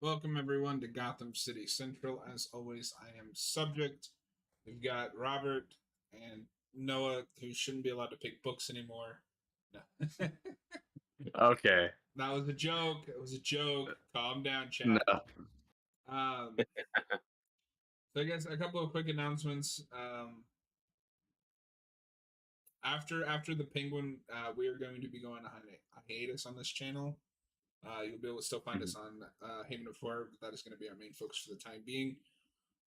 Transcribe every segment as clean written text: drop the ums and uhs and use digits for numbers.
Welcome everyone to Gotham City Central. As always, I am Subject. We've got Robert and Noah, who shouldn't be allowed to pick books anymore. No. Okay. That was a joke. It was a joke. Calm down, No. chat. Um, so I guess a couple of quick announcements. After the Penguin, we are going to be going on a hiatus on this channel. You'll be able to still find us on Haven of Horror, but that is going to be our main focus for the time being.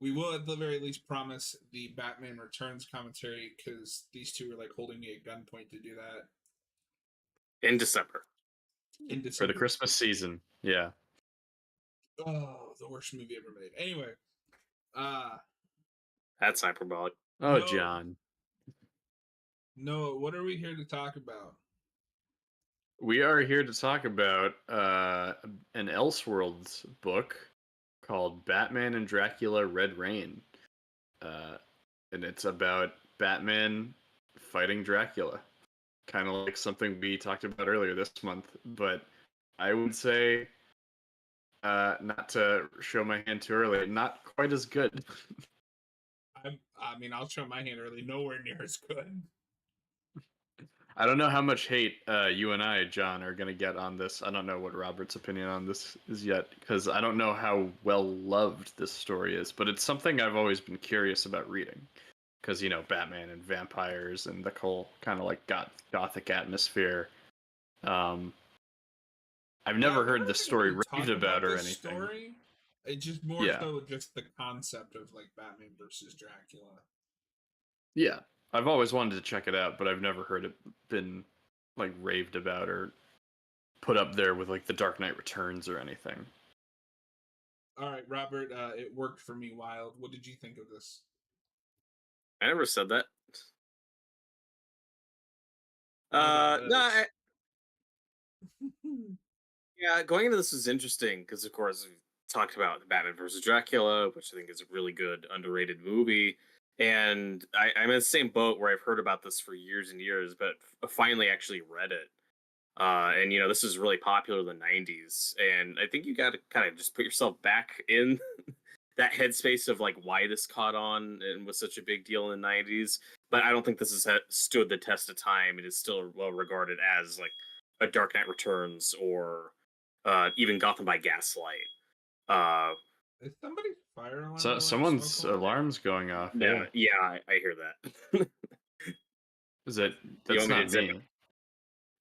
We will at the very least promise the Batman Returns commentary because these two were like holding me at gunpoint to do that in December. For the Christmas season. Yeah. Oh, the worst movie ever made. Anyway, That's hyperbolic. Oh, No. John. Noah, what are we here to talk about? We are here to talk about an Elseworlds book called Batman and Dracula Red Rain. And it's about Batman fighting Dracula. Kind of like something we talked about earlier this month. But I would say, not to show my hand too early, not quite as good. I mean, I'll show my hand early. Nowhere near as good. I don't know how much hate you and I, John, are going to get on this. I don't know what Robert's opinion on this is yet, because I don't know how well loved this story is, but it's something I've always been curious about reading. Because, you know, Batman and vampires and the whole kind of like gothic atmosphere. I've never heard this story raved about or anything. Story? It's just more so just the concept of like Batman versus Dracula. Yeah. I've always wanted to check it out, but I've never heard it been like raved about or put up there with like the Dark Knight Returns or anything. All right, Robert, it worked for me wild. What did you think of this? I never said that. Yeah, going into this was interesting because, of course, we talked about the Batman versus Dracula, which I think is a really good, underrated movie. And I'm in the same boat where I've heard about this for years and years, but finally actually read it. And, you know, this is really popular in the 90s. And I think you got to kind of just put yourself back in that headspace of, like, why this caught on and was such a big deal in the 90s. But I don't think this has stood the test of time. It is still well regarded as, like, a Dark Knight Returns or even Gotham by Gaslight. Is somebody's fire alarm? So someone's alarm's going off. Yeah, I hear that. Is it? That's not me.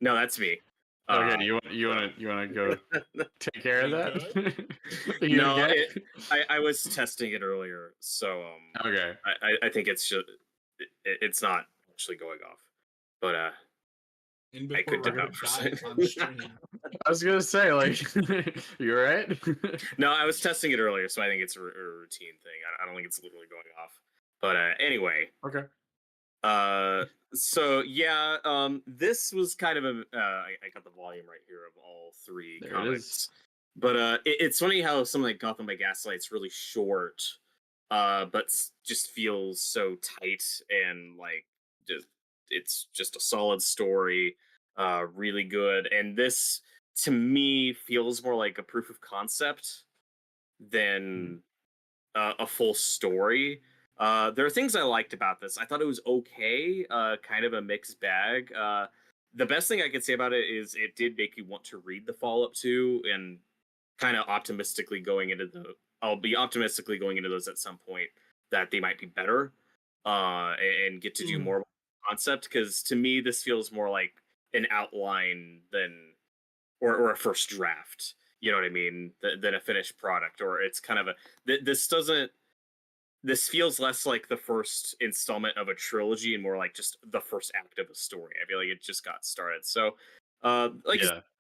No, that's me. Okay, you want to go take care of that? No, okay? I was testing it earlier, so okay. I think it's just it's not actually going off, but I could dip out for a second. I was gonna say, like, you right? No, I was testing it earlier, so I think it's a routine thing. I don't think it's literally going off. But anyway. Okay. So yeah, this was kind of a. I got the volume right here of all three comics. But it's funny how something like Gotham by Gaslight's really short, but just feels so tight and like it's just a solid story, really good. And this, to me, feels more like a proof of concept than a full story. There are things I liked about this. I thought it was okay, kind of a mixed bag. The best thing I could say about it is it did make you want to read the follow-up to, and kind of optimistically going into I'll be optimistically going into those at some point that they might be better, and get to do more concept, because to me this feels more like an outline than or a first draft, you know what I mean, than a finished product. Or it's kind of this feels less like the first installment of a trilogy and more like just the first act of a story. I feel like it just got started. So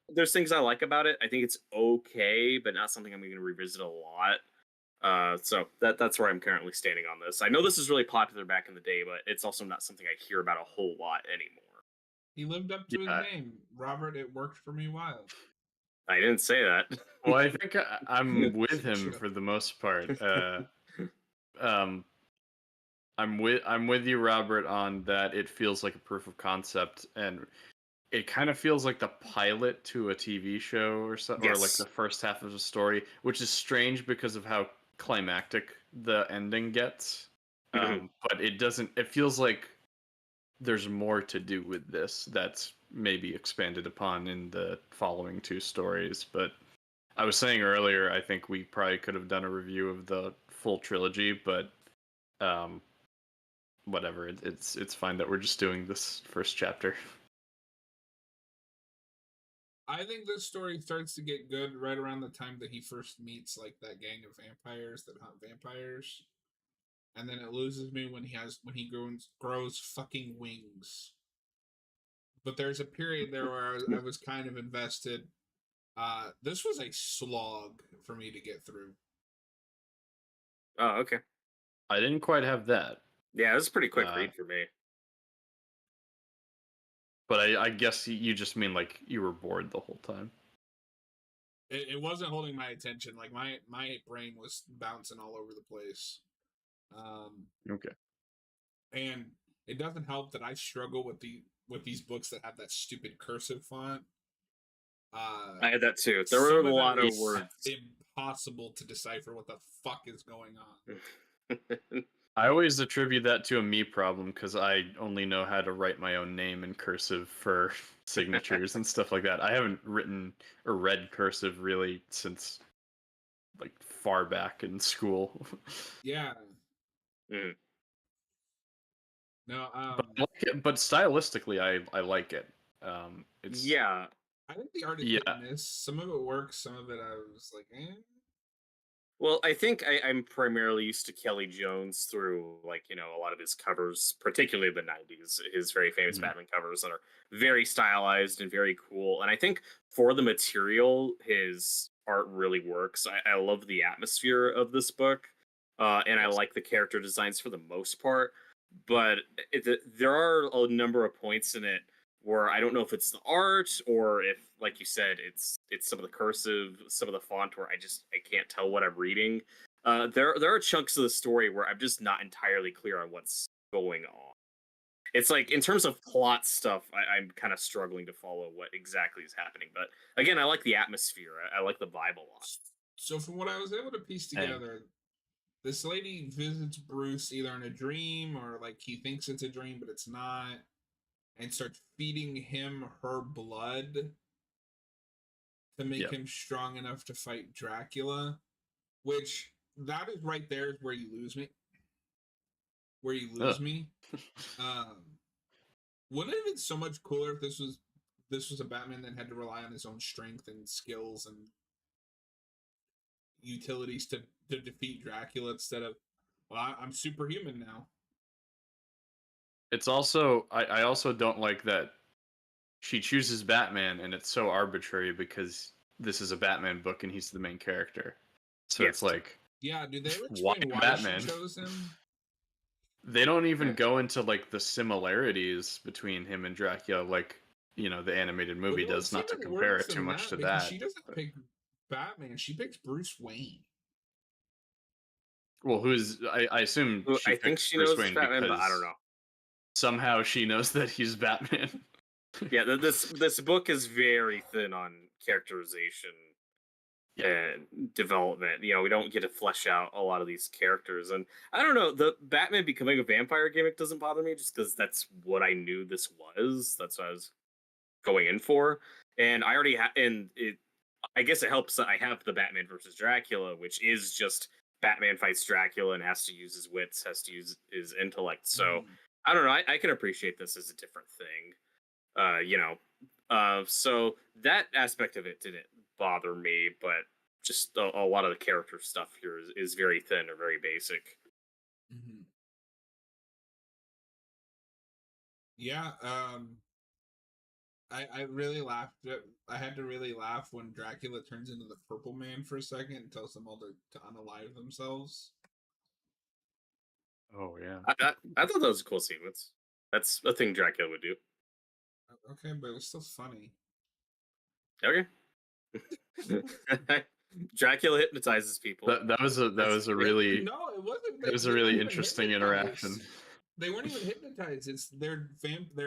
there's things I like about it. I think it's okay, but not something I'm going to revisit a lot. So that's where I'm currently standing on this. I know this is really popular back in the day, but it's also not something I hear about a whole lot anymore. He lived up to his name. Robert, it worked for me wild. I didn't say that. Well, I think I'm with him for the most part. I'm with you, Robert, on that. It feels like a proof of concept, and it kind of feels like the pilot to a TV show or so, or like Yes. the first half of a story, which is strange because of how climactic the ending gets. But it doesn't. It feels like there's more to do with this that's maybe expanded upon in the following two stories. But I was saying earlier, I think we probably could have done a review of the full trilogy, but whatever. It's fine that we're just doing this first chapter. I think this story starts to get good right around the time that he first meets like that gang of vampires that hunt vampires, and then it loses me when he grows fucking wings. But there's a period there where I was kind of invested. This was a slog for me to get through. Oh, okay. I didn't quite have that. Yeah, it was a pretty quick read for me. But I guess you just mean like you were bored the whole time. It wasn't holding my attention. Like my brain was bouncing all over the place. Okay. And it doesn't help that I struggle with these books that have that stupid cursive font. I had that too. There were a lot of words. Impossible to decipher what the fuck is going on. I always attribute that to a me problem because I only know how to write my own name in cursive for signatures and stuff like that. I haven't written or read cursive really since like far back in school. Yeah. Mm. No, but stylistically, I like it. It's yeah. I think the art is hit and miss. Some of it works, some of it I was like, eh. Well, I think I'm primarily used to Kelly Jones through, like, you know, a lot of his covers, particularly the 90s, his very famous Batman covers that are very stylized and very cool. And I think for the material, his art really works. I love the atmosphere of this book, and I like the character designs for the most part. But there are a number of points in it where I don't know if it's the art or if, like you said, it's some of the cursive, some of the font where I can't tell what I'm reading. There are chunks of the story where I'm just not entirely clear on what's going on. It's like in terms of plot stuff, I'm kind of struggling to follow what exactly is happening. But again, I like the atmosphere. I like the vibe a lot. So from what I was able to piece together, this lady visits Bruce either in a dream or like he thinks it's a dream, but it's not, and starts feeding him her blood to make him strong enough to fight Dracula, which that is right there is where you lose me. Wouldn't it have been so much cooler if this was a Batman that had to rely on his own strength and skills and utilities to defeat Dracula instead of, well, I'm superhuman now. It's also I also don't like that she chooses Batman and it's so arbitrary because this is a Batman book and he's the main character. So it's like, yeah, do they explain why Batman? She chose him? They don't even go into like the similarities between him and Dracula, like, you know, the animated movie does, not to compare it too much to that. She doesn't pick Batman; she picks Bruce Wayne. Well, I assume I think she knows Bruce Batman, but I don't know. Somehow she knows that he's Batman. Yeah, this book is very thin on characterization and development. You know, we don't get to flesh out a lot of these characters, and I don't know. The Batman becoming a vampire gimmick doesn't bother me, just because that's what I knew this was. That's what I was going in for, and I already I guess it helps that I have the Batman versus Dracula, which is just Batman fights Dracula and has to use his wits, has to use his intellect. So I don't know. I can appreciate this as a different thing. You know, so that aspect of it didn't bother me, but just a lot of the character stuff here is very thin or very basic. Mm-hmm. Yeah, I really laughed. I had to really laugh when Dracula turns into the Purple Man for a second and tells them all to unalive themselves. Oh yeah, I thought that was a cool sequence. That's a thing Dracula would do. Okay, but it was still funny. Okay. Dracula hypnotizes people. That was a really no, it wasn't. It was a really interesting interaction. They weren't even hypnotized. It's they're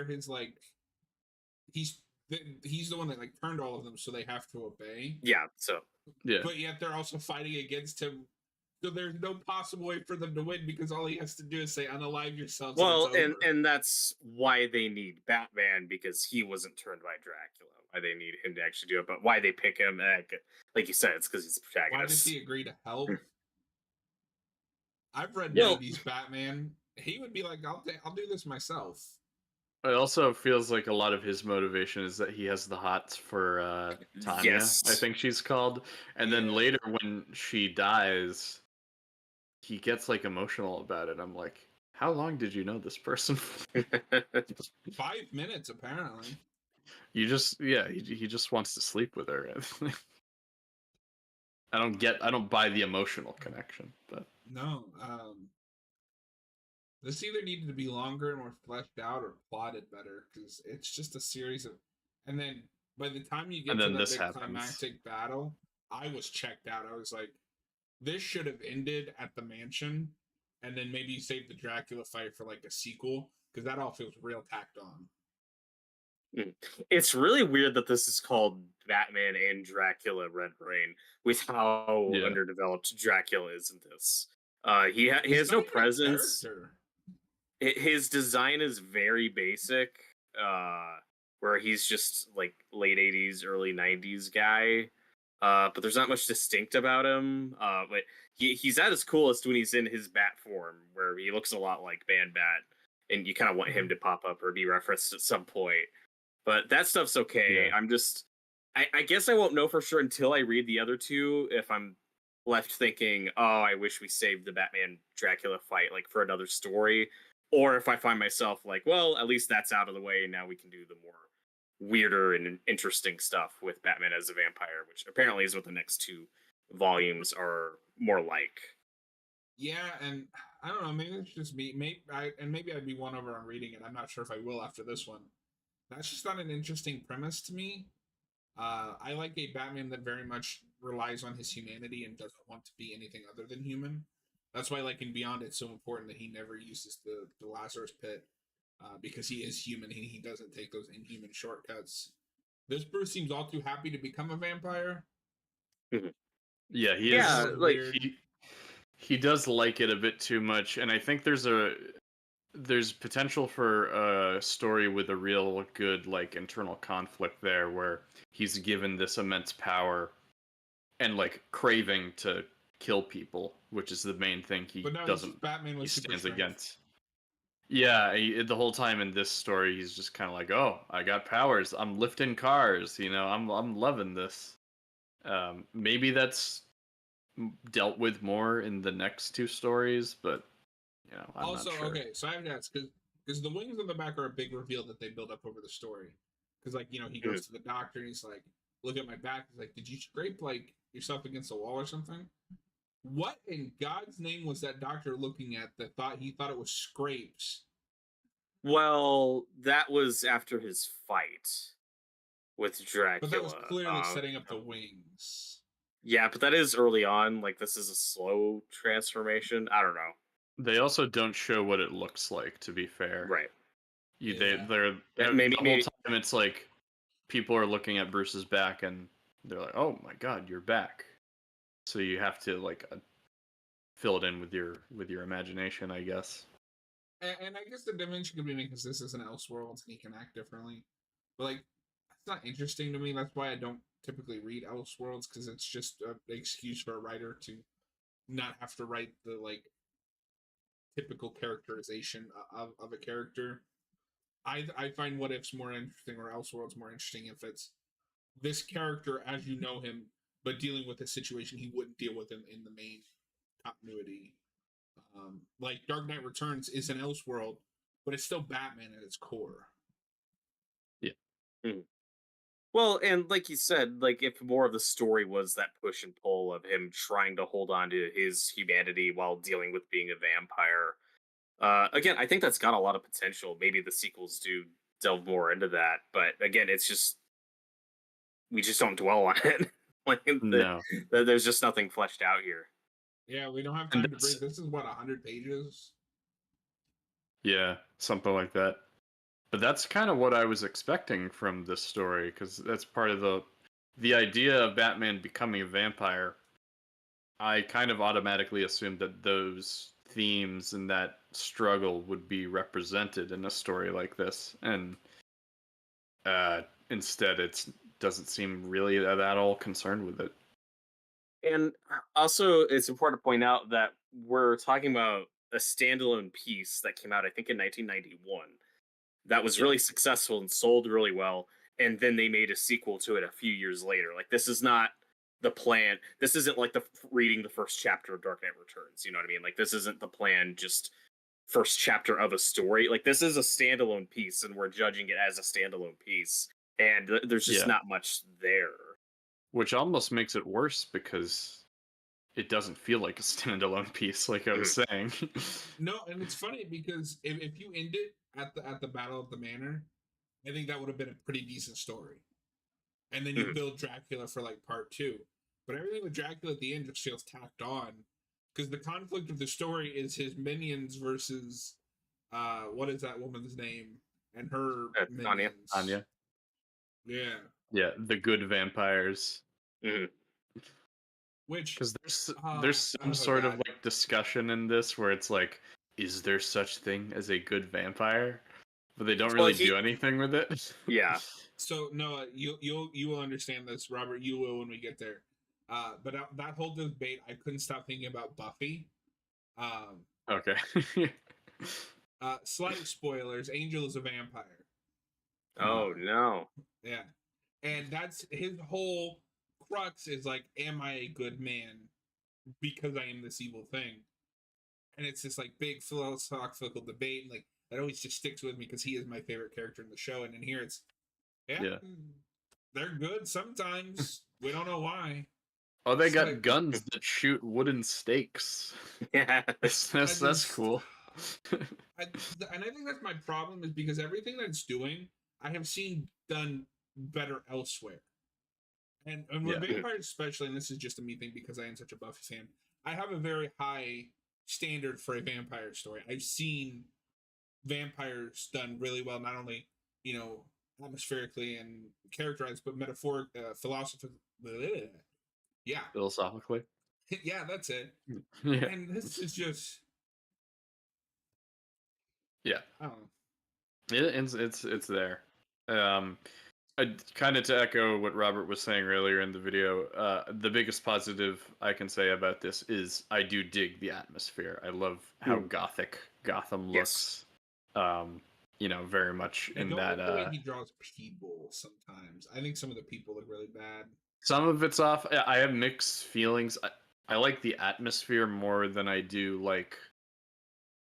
his like he's the one that like turned all of them, so they have to obey. Yeah, so Yeah. But yet they're also fighting against him. So there's no possible way for them to win because all he has to do is say unalive yourselves. well, and, and that's why they need Batman, because he wasn't turned by Dracula. Why they need him to actually do it, but why they pick him, like you said, it's because he's the why protagonist. does he agree to help? I've read Well- 90s Batman. He would be like, I'll do this myself. It also feels like a lot of his motivation is that he has the hots for Tanya, Yes. I think she's called. And then Yeah. later when she dies, he gets like emotional about it. I'm like, how long did you know this person for? 5 minutes, apparently. He just wants to sleep with her. I don't buy the emotional connection, but No. This either needed to be longer and more fleshed out or plotted better, because it's just a series of. And then by the time you get And to then that this big happens. climactic battle, I was checked out. I was like, this should have ended at the mansion, and then maybe you save the Dracula fight for like a sequel, because that all feels real tacked on. It's really weird that this is called Batman and Dracula Red Rain, with how Yeah. underdeveloped Dracula is in this. He He's has not no even a presence. character. His design is very basic, where he's just like late 80s, early 90s guy. But there's not much distinct about him. But he's at his coolest when he's in his bat form, where he looks a lot like Man Bat, and you kind of want him to pop up or be referenced at some point. But that stuff's okay. Yeah. I'm just, I guess I won't know for sure until I read the other two if I'm left thinking, oh, I wish we saved the Batman Dracula fight like for another story, or if I find myself like, well, at least that's out of the way, and now we can do the more weirder and interesting stuff with Batman as a vampire, which apparently is what the next two volumes are more like. Yeah, and I don't know. Maybe it's just me. Maybe I'd be won over on reading it. I'm not sure if I will after this one. That's just not an interesting premise to me. I like a Batman that very much relies on his humanity and doesn't want to be anything other than human. That's why, like in Beyond, it's so important that he never uses the Lazarus Pit, because he is human and he doesn't take those inhuman shortcuts. This Bruce seems all too happy to become a vampire. Yeah, he Yeah, is like- he does like it a bit too much, and I think there's potential for a story with a real good like internal conflict there, where he's given this immense power and like craving to kill people, which is the main thing he But no, doesn't Batman he with super stands strength. against. Yeah, the whole time in this story, he's just kind of like, "Oh, I got powers. I'm lifting cars. I'm loving this." Maybe that's dealt with more in the next two stories, but I'm Also, not sure. okay, so I have to ask because the wings on the back are a big reveal that they build up over the story. Because like he goes to the doctor and he's like, "Look at my back." He's like, "Did you scrape like yourself against a wall or something?" What in God's name was that doctor looking at that he thought it was scrapes? Well, that was after his fight with Dracula. But that was clearly setting up the wings. Yeah, but that is early on. Like, this is a slow transformation. I don't know. They also don't show what it looks like, to be fair. Right. They're Maybe- the whole time it's like people are looking at Bruce's back and they're like, "Oh my God, you're back." So you have to like fill it in with your imagination, I guess. And I guess the dimension could be because this is an Elseworlds and he can act differently. But like, that's not interesting to me. That's why I don't typically read Elseworlds, because it's just an excuse for a writer to not have to write the like typical characterization of a character. I find What Ifs more interesting or Elseworlds more interesting if it's this character as you know him, but dealing with a situation he wouldn't deal with in the main continuity. Like Dark Knight Returns is an Elseworld, but it's still Batman at its core. Yeah. Well, and like you said, like if more of the story was that push and pull of him trying to hold on to his humanity while dealing with being a vampire. Again, I think that's got a lot of potential. Maybe the sequels do delve more into that, but again, it's just we just don't dwell on it. No. There's just nothing fleshed out here. Yeah, we don't have time to breathe. This is what 100 pages. Yeah, something like that. But that's kind of what I was expecting from this story, because that's part of the idea of Batman becoming a vampire. I kind of automatically assumed that those themes and that struggle would be represented in a story like this, and instead it doesn't seem really at all concerned with it. And also, it's important to point out that we're talking about a standalone piece that came out, I think, in 1991. That was really successful and sold really well, and then they made a sequel to it a few years later. Like, this is not the plan. This isn't like reading the first chapter of Dark Knight Returns. You know what I mean? Like, this isn't the plan. Just first chapter of a story. Like, this is a standalone piece, and we're judging it as a standalone piece. And there's just not much there. Which almost makes it worse because it doesn't feel like a standalone piece, like I was saying. No, and it's funny because if you end it at the Battle of the Manor, I think that would have been a pretty decent story. And then you build Dracula for like part 2. But everything with Dracula at the end just feels tacked on. Because the conflict of the story is his minions versus what is that woman's name? And her minions. Anya. Yeah. Yeah, the good vampires. Which because there's some sort of like discussion in this where it's like, is there such thing as a good vampire? But they don't really do anything with it. Yeah. So no, you will understand this, Robert. You will when we get there. But that whole debate, I couldn't stop thinking about Buffy. Okay. Slight spoilers: Angel is a vampire. Oh no. Yeah, and that's his whole crux is like, am I a good man because I am this evil thing? And it's this like big philosophical debate, and like that always just sticks with me because he is my favorite character in the show. And in here, it's they're good sometimes. We don't know why. Oh, they got guns that shoot wooden stakes. Yeah, that's cool. And I think that's my problem is because everything that's doing, I have seen done better elsewhere. And with vampires especially, and this is just a me thing because I am such a Buffy fan, I have a very high standard for a vampire story. I've seen vampires done really well, not only, atmospherically and characterized, but philosophically. Yeah. Philosophically. Yeah, that's it. Yeah. And this is just. Yeah. I don't know. It's there. Kind of to echo what Robert was saying earlier in the video, the biggest positive I can say about this is I do dig the atmosphere. I love how gothic Gotham looks. Very much in that. The way he draws people sometimes. I think some of the people look really bad. Some of it's off. I have mixed feelings. I like the atmosphere more than I do like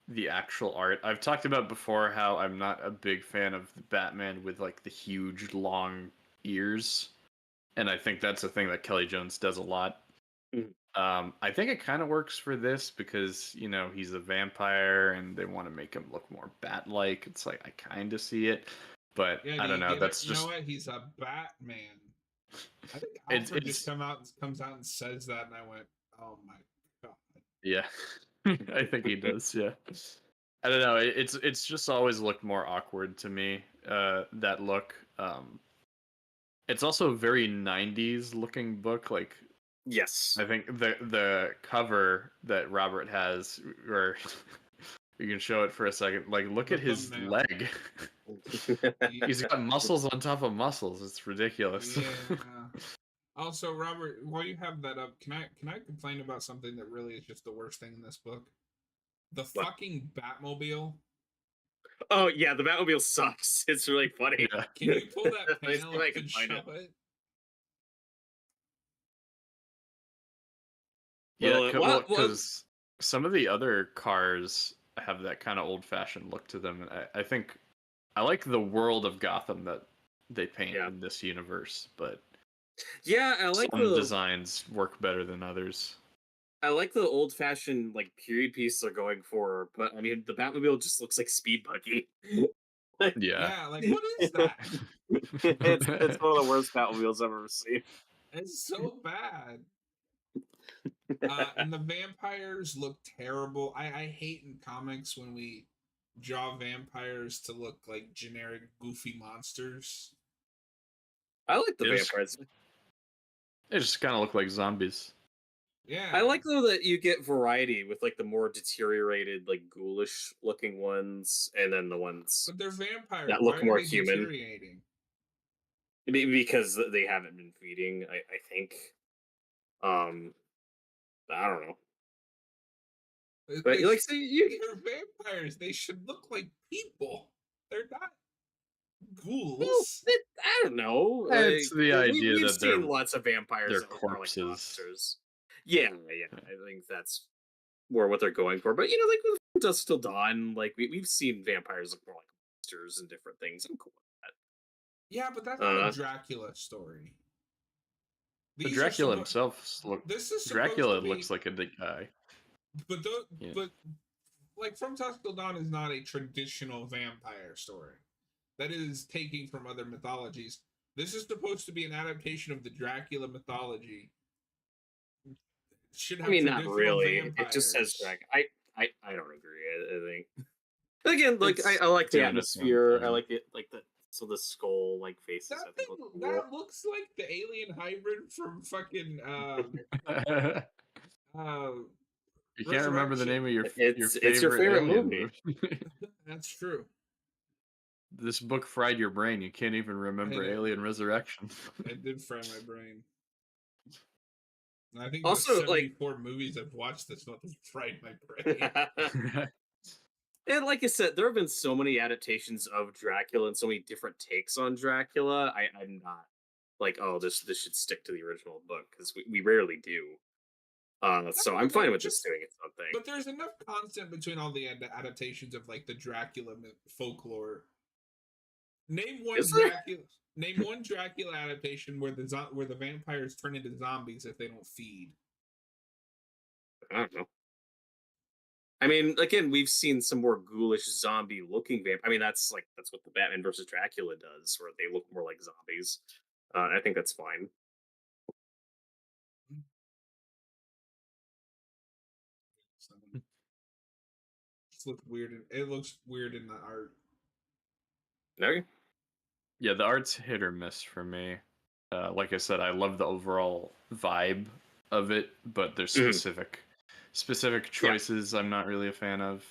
the actual art. I've talked about before how I'm not a big fan of the Batman with like the huge long ears, and I think that's a thing that Kelly Jones does a lot. I think it kind of works for this because he's a vampire and they want to make him look more bat-like. It's like I kind of see it, but I don't know. That's just what? He's a Batman. I think Alfred just comes out and says that, and I went, "Oh my god!" Yeah, I think he does. Yeah, I don't know. It's just always looked more awkward to me. That look. It's also a very '90s looking book. Like, yes, I think the cover that Robert has, or you can show it for a second. Like, look at his leg. He's got muscles on top of muscles. It's ridiculous. Yeah. Also, Robert, while you have that up, can I complain about something that really is just the worst thing in this book? The fucking Batmobile. Oh yeah, the Batmobile sucks. It's really funny. Yeah. Can you pull that panel up and show it? Yeah, because some of the other cars have that kind of old-fashioned look to them. I think I like the world of Gotham that they paint in this universe, but I like some designs work better than others. I like the old-fashioned like period piece they're going for, but I mean the Batmobile just looks like Speed Buggy. Yeah, like what is that? it's one of the worst Batmobiles I've ever seen. It's so bad. And the vampires look terrible. I hate in comics when we draw vampires to look like generic goofy monsters. I like the Yes. vampires. They just kind of look like zombies. Yeah, I like though that you get variety with like the more deteriorated, like ghoulish looking ones, and then the ones but they're vampires. that Why look are more they human. deteriorating? Because they haven't been feeding. I think. I don't know. But They like, should, so you. they're vampires. They should look like people. They're not Well, ghouls. I don't know. It's Like the idea we've that seen lots of they're vampires that look more like corpses. monsters. Yeah. I think that's more what they're going for. But like with Dusk Till Dawn, like we've seen vampires look more like monsters and different things. I'm cool with Yeah, but that's that. not a Dracula story. But These are Dracula himself This is supposed Dracula to be, looks like a big guy. but Yeah. but like From Dusk Till Dawn is not a traditional vampire story. That is taking from other mythologies. This is supposed to be an adaptation of the Dracula mythology. Should have I mean, not traditional really. vampires. It just says Dracula. I don't agree. I think again, like It's I like the doing its own atmosphere. I thing. like it, like the skull like faces. That I thing think look cool. that looks like the alien hybrid from fucking You can't remember the name of your It's your favorite alien movie. That's true. This book fried your brain. You can't even remember Alien Resurrection. It did fry my brain. I think Also, the 74 movies I've watched this month has fried my brain. And like I said, there have been so many adaptations of Dracula and so many different takes on Dracula. I'm not like, oh, this should stick to the original book because we rarely do. So I'm fine with just doing its own thing. But there's enough constant between all the adaptations of like the Dracula folklore. Name one Dracula adaptation where the vampires turn into zombies if they don't feed. I don't know. I mean, again, we've seen some more ghoulish zombie-looking vampire. I mean, that's what the Batman versus Dracula does, where they look more like zombies. I think that's fine. It looks weird in the art. Okay. Yeah, the art's hit or miss for me. Like I said, I love the overall vibe of it, but there's specific choices I'm not really a fan of.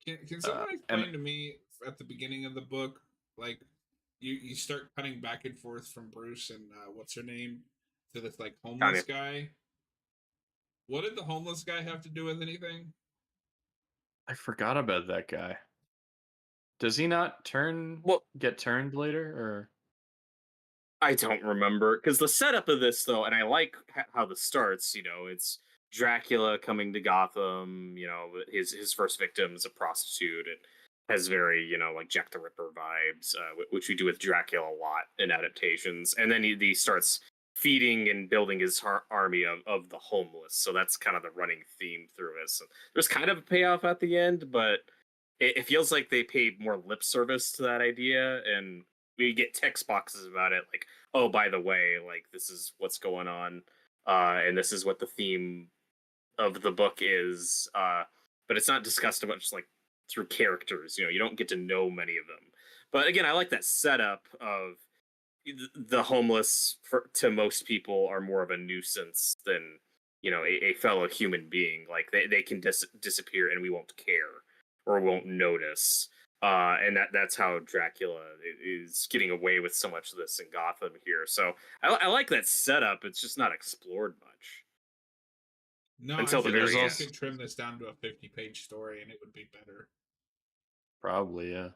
Can someone explain to me at the beginning of the book, like you start cutting back and forth from Bruce and what's her name to this like homeless guy? What did the homeless guy have to do with anything? I forgot about that guy. Does he not get turned later, or? I don't remember, because the setup of this though, and I like how this starts. It's Dracula coming to Gotham. His first victim is a prostitute. It has very like Jack the Ripper vibes, which we do with Dracula a lot in adaptations. And then he starts feeding and building his army of the homeless. So that's kind of the running theme through this. There's kind of a payoff at the end, but it feels like they paid more lip service to that idea, and we get text boxes about it, like, oh, by the way, like this is what's going on, and this is what the theme of the book is, but it's not discussed much like through characters. You don't get to know many of them. But again, I like that setup of the homeless to most people are more of a nuisance than a fellow human being. Like they can disappear and we won't care or won't notice. And that's how Dracula is getting away with so much of this in Gotham here. So I like that setup. It's just not explored much. No, I could trim this down to a 50-page story and it would be better. Probably, yeah.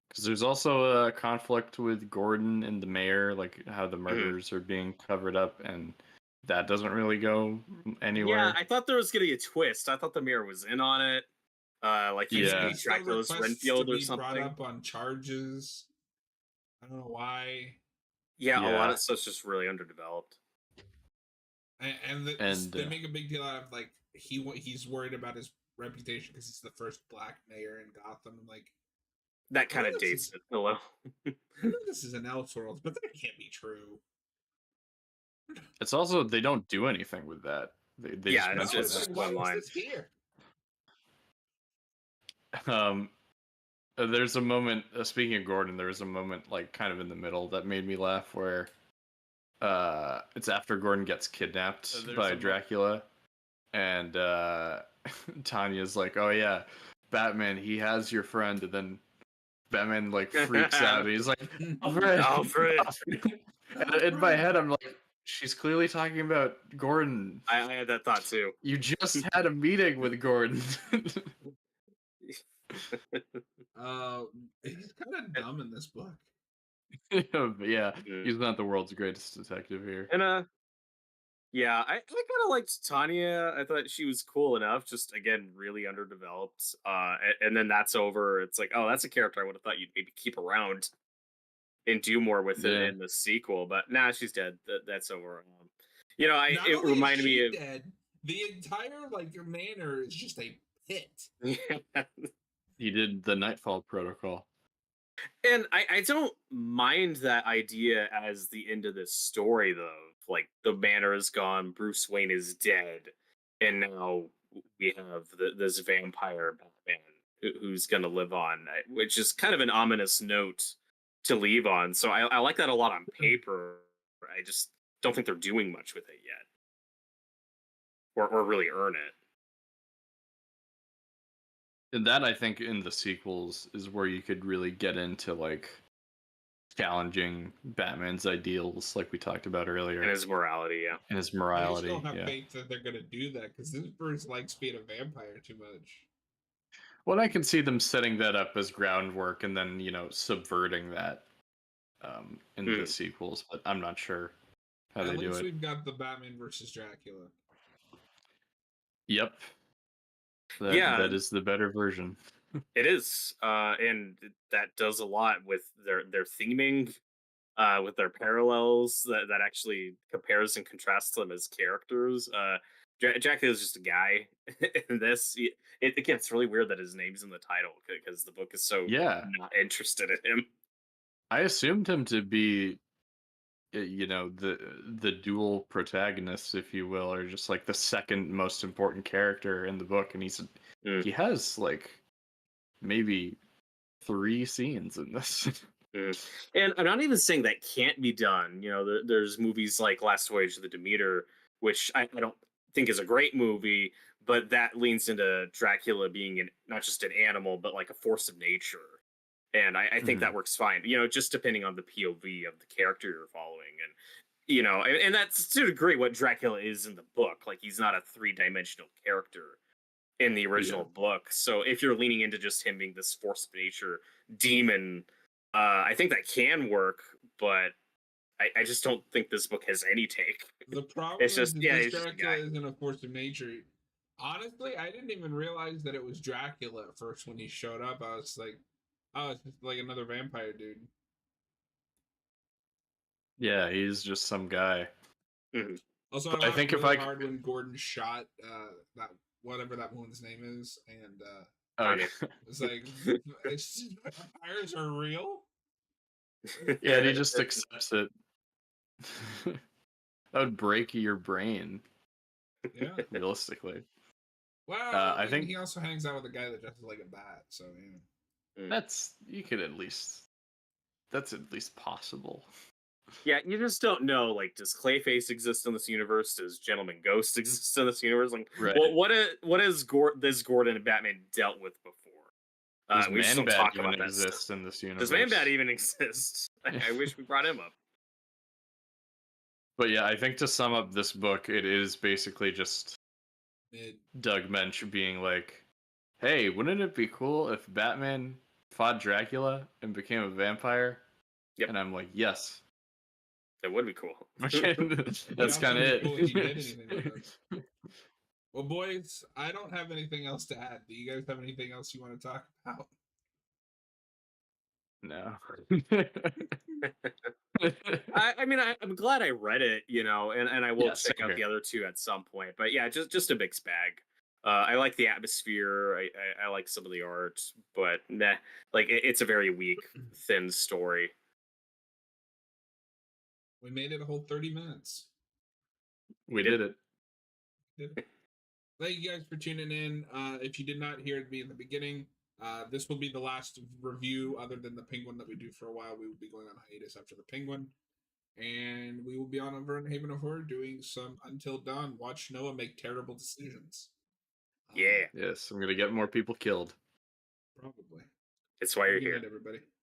Because there's also a conflict with Gordon and the mayor, like how the murders are being covered up, and that doesn't really go anywhere. Yeah, I thought there was going to be a twist. I thought the mayor was in on it. Like he's Dracula's Renfield or something. Brought up on charges. I don't know why. Yeah, a lot of stuff's just really underdeveloped. And they make a big deal out of like he's worried about his reputation because he's the first black mayor in Gotham. I'm like, that kind of dates it a little. I know this is an Elseworlds, but that can't be true. It's also they don't do anything with that. They just one line here. There's a moment. Speaking of Gordon, there was a moment like kind of in the middle that made me laugh where it's after Gordon gets kidnapped by Dracula, and Tanya's like, "Oh yeah, Batman, he has your friend," and then Batman like freaks out. And he's like, "Alfred, Alfred." And in my head, I'm like, she's clearly talking about Gordon. I had that thought too. You just had a meeting with Gordon. He's kind of dumb in this book. Yeah, he's not the world's greatest detective here. And yeah, I kind of liked Tanya. I thought she was cool enough. Just again, really underdeveloped. And then that's over. It's like, oh, that's a character I would have thought you'd maybe keep around and do more with it in the sequel. But nah, she's dead. That's over. You know, it reminded me of dead. The entire like manor is just a pit. He did the Nightfall Protocol. And I don't mind that idea as the end of this story, though. Like, the manor is gone, Bruce Wayne is dead, and now we have this vampire Batman who's going to live on, which is kind of an ominous note to leave on. So I like that a lot on paper. I just don't think they're doing much with it yet, or really earn it. And that, I think, in the sequels is where you could really get into like challenging Batman's ideals, like we talked about earlier, and his morality. Yeah, and his morality. I just don't have faith that they're gonna do that because this Bruce likes being a vampire too much. Well, I can see them setting that up as groundwork and then subverting that in the sequels, but I'm not sure how they do it. At least we've got the Batman versus Dracula. Yep. That is the better version. It is, and that does a lot with their theming, with their parallels. That actually compares and contrasts them as characters. Dracula is just a guy in this. It gets really weird that his name's in the title because the book is so not interested in him. I assumed him to be, the dual protagonists, if you will, or just like the second most important character in the book, and he has like maybe 3 scenes in this. And I'm not even saying that can't be done. There's movies like Last Voyage of the Demeter, which I don't think is a great movie, but that leans into Dracula being not just an animal, but like a force of nature. And I think that works fine, just depending on the POV of the character you're following. And, and that's to a degree what Dracula is in the book. Like, he's not a 3-dimensional character in the original book. So if you're leaning into just him being this force of nature demon, I think that can work, but I just don't think this book has any take. The problem is Dracula isn't a force of nature. Honestly, I didn't even realize that it was Dracula at first when he showed up. I was like, oh, it's just like another vampire dude. Yeah, he's just some guy. Also, I think really if I hard when Gordon shot that whatever that woman's name is, and it's like vampires are real. Yeah, and he just accepts it. That would break your brain. Yeah, realistically. Well, I think he also hangs out with a guy that dresses like a bat, so that's at least possible. Yeah, you just don't know. Like, does Clayface exist in this universe? Does Gentleman Ghost exist in this universe? Like, what has this Gordon and Batman dealt with before? Does Man-Bat even exist in this universe? Does Man-Bat even exist? I wish we brought him up. But yeah, I think to sum up this book, it is basically just Doug Mensch being like, hey, wouldn't it be cool if Batman fought Dracula and became a vampire? Yep. And I'm like, yes. It would be cool. That's kind of it. Cool if you did anything with it. Well, boys, I don't have anything else to add. Do you guys have anything else you want to talk about? No. I mean, I'm glad I read it, and I will check out the other 2 at some point. But yeah, just a mixed bag. I like the atmosphere. I like some of the art, but nah, like it's a very weak, thin story. We made it a whole 30 minutes. We did it. Thank you guys for tuning in. If you did not hear me in the beginning, This will be the last review, other than the Penguin that we do for a while. We will be going on hiatus after the Penguin, and we will be on over in Haven of Horror doing some Until Dawn. Watch Noah make terrible decisions. Yeah. Yes, I'm gonna get more people killed. Probably. It's why Have you're a good here. night, everybody.